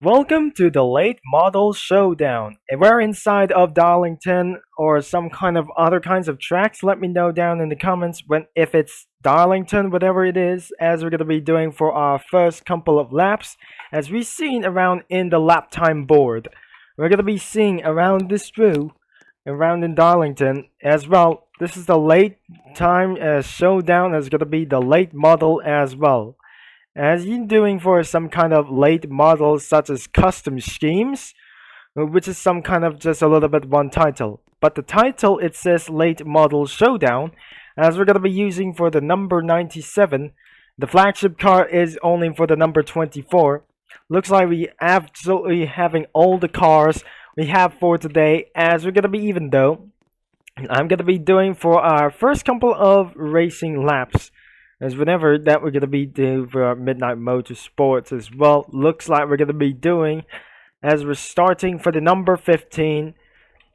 Welcome to the late model showdown. If we're inside of Darlington or some kind of other kinds of tracks, let me know down in the comments when if it's Darlington, whatever it is, as we're gonna be doing for our first couple of laps, as we've seen around in the lap time board. We're gonna be seeing around this through, around in Darlington as well. This is the late time showdown. Is gonna be the late model as well. As you're doing for some kind of late models such as custom schemes, which is some kind of just a little bit one title. But the title it says late model showdown, as we're gonna be using for the number 97. The flagship car is only for the number 24. Looks like we absolutely having all the cars we have for today, as we're gonna be even though I'm gonna be doing for our first couple of racing laps. As whenever that we're gonna be doing for our Midnight Motorsports as well. Looks like we're gonna be doing as we're starting for the number 15.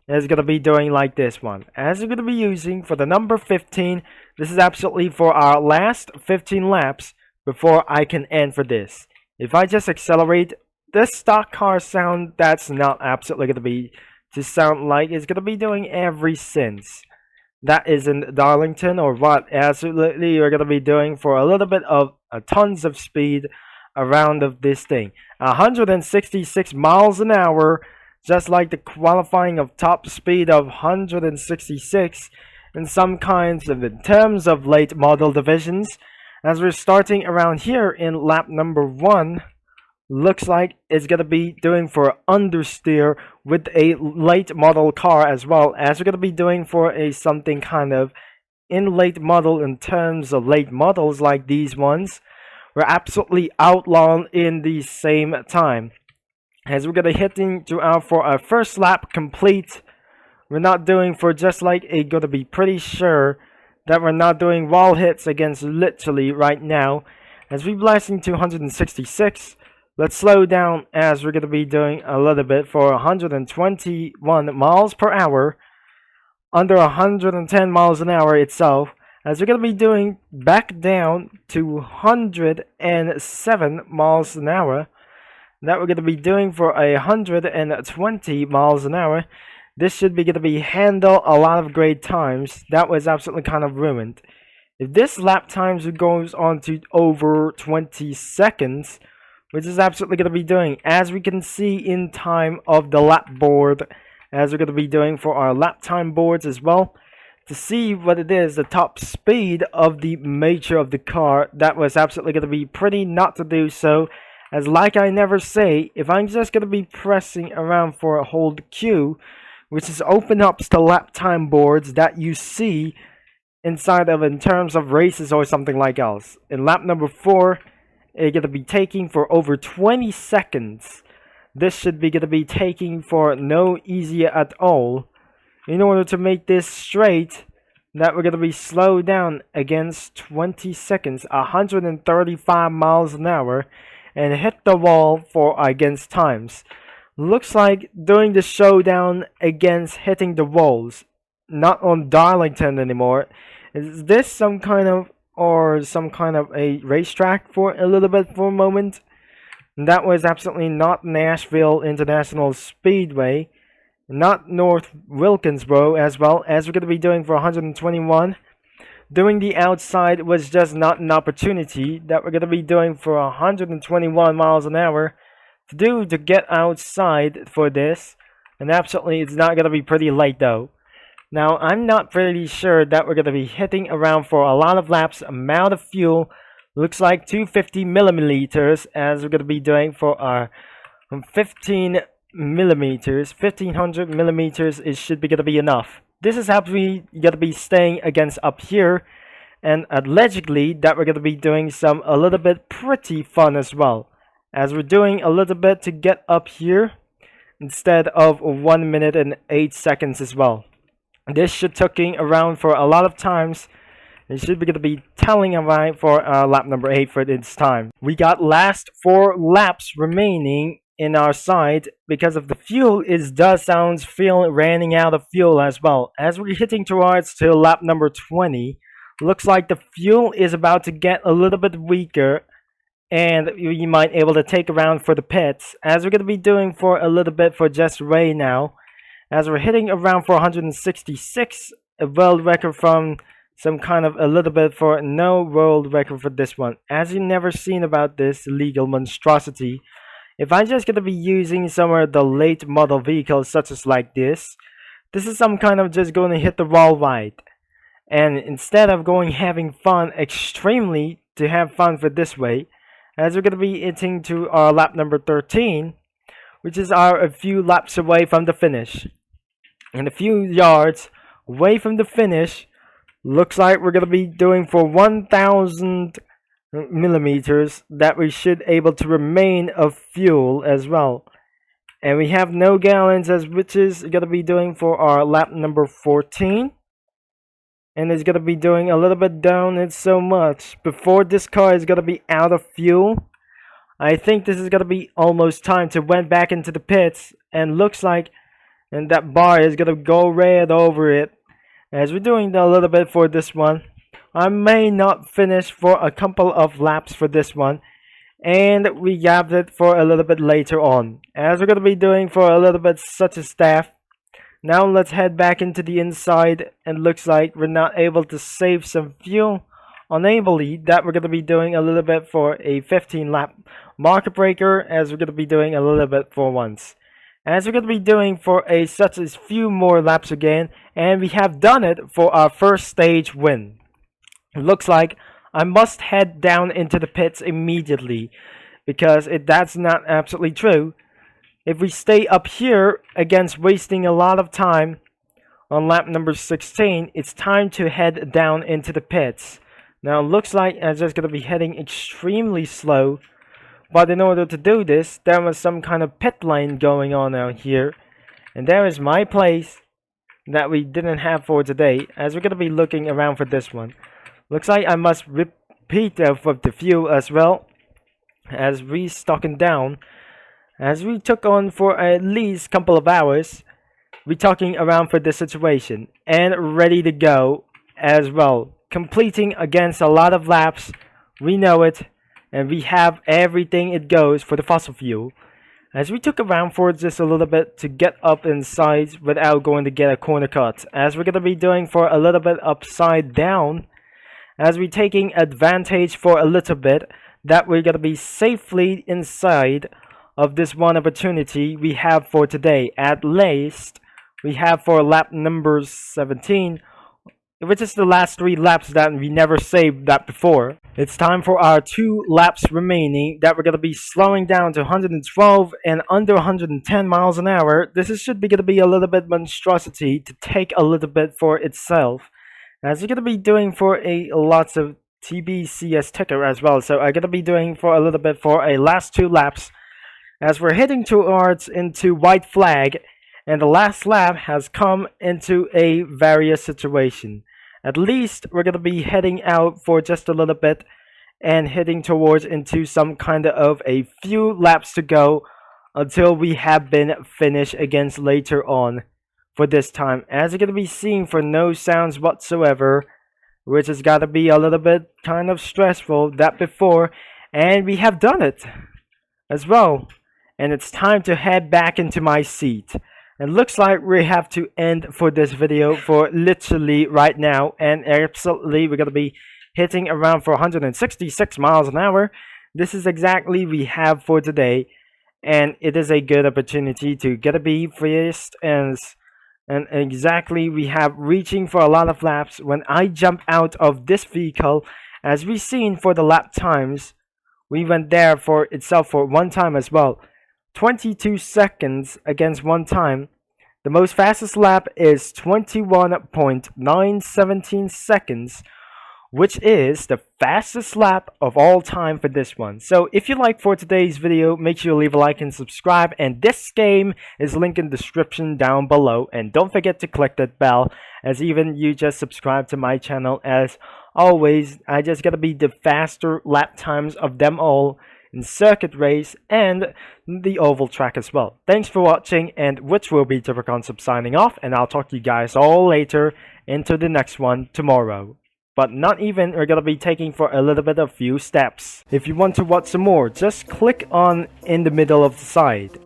Is gonna be doing like this one. As we're gonna be using for the number 15, this is absolutely for our last 15 laps before I can end for this. If I just accelerate this stock car sound, that's not absolutely gonna be to sound like it's gonna be doing every since. That isn't Darlington or what absolutely you're gonna be doing for a little bit of tons of speed around of this thing. 166 miles an hour, just like the qualifying of top speed of 166 in some kinds of in terms of late model divisions. As we're starting around here in lap number 1. Looks like it's gonna be doing for understeer with a late model car, as well as we're gonna be doing for a something kind of in late model in terms of late models like these ones. We're absolutely outlawed in the same time, as we're gonna hitting to our for our first lap complete. We're not doing for just like a gonna be pretty sure that we're not doing wall hits against literally right now, as we blasting 266. Let's slow down as we're going to be doing a little bit for 121 miles per hour, under 110 miles an hour itself, as we're going to be doing back down to 107 miles an hour. That we're going to be doing for 120 miles an hour. This should be going to be handle a lot of great times. That was absolutely kind of ruined. If this lap times goes on to over 20 seconds, which is absolutely going to be doing, as we can see in time of the lap board, as we're going to be doing for our lap time boards as well, to see what it is, the top speed of the major of the car. That was absolutely going to be pretty not to do so, as like I never say, if I'm just going to be pressing around for a hold Q, which is open up the lap time boards that you see inside of in terms of races or something like else. In lap number 4, it's going to be taking for over 20 seconds. This should be going to be taking for no easier at all. In order to make this straight, that we're going to be slowed down against 20 seconds, 135 miles an hour, and hit the wall for against times. Looks like doing the showdown against hitting the walls, not on Darlington anymore. Is this some kind of a racetrack for a little bit for a moment? That was absolutely not Nashville International Speedway, not North Wilkinsboro, as well as we're going to be doing for 121. Doing the outside was just not an opportunity that we're going to be doing for 121 miles an hour to get outside for this, and absolutely it's not going to be pretty late though. Now, I'm not pretty sure that we're going to be hitting around for a lot of laps. Amount of fuel looks like 250 millimeters, as we're going to be doing for our 15 millimeters. 1500 millimeters is should be going to be enough. This is how we going to be staying against up here, and allegedly that we're going to be doing some a little bit pretty fun as well, as we're doing a little bit to get up here instead of 1 minute and 8 seconds as well. This should taking around for a lot of times. It should be going to be telling around for lap number 8 for this time. We got last 4 laps remaining in our side because of the fuel does sounds feel running out of fuel as well. As we're hitting towards to lap number 20, looks like the fuel is about to get a little bit weaker and you might able to take around for the pits, as we're going to be doing for a little bit for just Ray now, as we're hitting around 466, a world record from some kind of a little bit for no world record for this one. As you never seen about this legal monstrosity, if I'm just going to be using somewhere the late model vehicles such as like this is some kind of just going to hit the wall right. And instead of going having fun extremely to have fun for this way, as we're going to be hitting to our lap number 13, which is a few laps away from the finish. And a few yards away from the finish, looks like we're going to be doing for 1,000 millimeters that we should able to remain of fuel as well. And we have no gallons, as which is going to be doing for our lap number 14. And it's going to be doing a little bit down. It's so much. Before this car is going to be out of fuel, I think this is going to be almost time to went back into the pits. And looks like and that bar is going to go red over it. As we're doing a little bit for this one, I may not finish for a couple of laps for this one, and we have it for a little bit later on, as we're going to be doing for a little bit such a staff. Now let's head back into the inside, and looks like we're not able to save some fuel unably, that we're going to be doing a little bit for a 15 lap market breaker, as we're going to be doing a little bit for once. As we're going to be doing for a such as few more laps again, and we have done it for our first stage win. It looks like I must head down into the pits immediately, because that's not absolutely true. If we stay up here against wasting a lot of time on lap number 16, it's time to head down into the pits. Now it looks like I'm just going to be heading extremely slow. But in order to do this, there was some kind of pit lane going on out here. And there is my place that we didn't have for today, as we're going to be looking around for this one. Looks like I must repeat with the fuel as well, as we stocking down. As we took on for at least a couple of hours, we talking around for this situation. And ready to go as well. Completing against a lot of laps, we know it. And we have everything it goes for the fossil fuel. As we took around for just a little bit to get up inside without going to get a corner cut. As we're going to be doing for a little bit upside down. As we're taking advantage for a little bit that we're going to be safely inside of this one opportunity we have for today. At least we have for lap number 17. Which is the last 3 laps that we never saved that before. It's time for our 2 laps remaining that we're going to be slowing down to 112 and under 110 miles an hour. This should be going to be a little bit monstrosity to take a little bit for itself. As you're going to be doing for a lots of TBCS ticker as well. So I'm going to be doing for a little bit for a last 2 laps. As we're heading towards into white flag. And the last lap has come into a various situation. At least we're going to be heading out for just a little bit and heading towards into some kind of a few laps to go until we have been finished against later on for this time. As you're going to be seeing for no sounds whatsoever, which has got to be a little bit kind of stressful that before. And we have done it as well. And it's time to head back into my seat. And looks like we have to end for this video for literally right now. And absolutely we're going to be hitting around for 166 miles an hour. This is exactly we have for today. And it is a good opportunity to get a B first. And exactly we have reaching for a lot of laps. When I jump out of this vehicle, as we've seen for the lap times, we went there for itself for one time as well. 22 seconds against one time. The most fastest lap is 21.917 seconds, which is the fastest lap of all time for this one. So if you like for today's video, make sure you leave a like and subscribe. And this game is linked in the description down below. And don't forget to click that bell, as even you just subscribe to my channel. As always, I just gotta be the faster lap times of them all in circuit race and the oval track as well. Thanks for watching, and which will be Concept signing off, and I'll talk to you guys all later into the next one tomorrow. but not even we're gonna be taking for a little bit of few steps. If you want to watch some more, just click on in the middle of the side.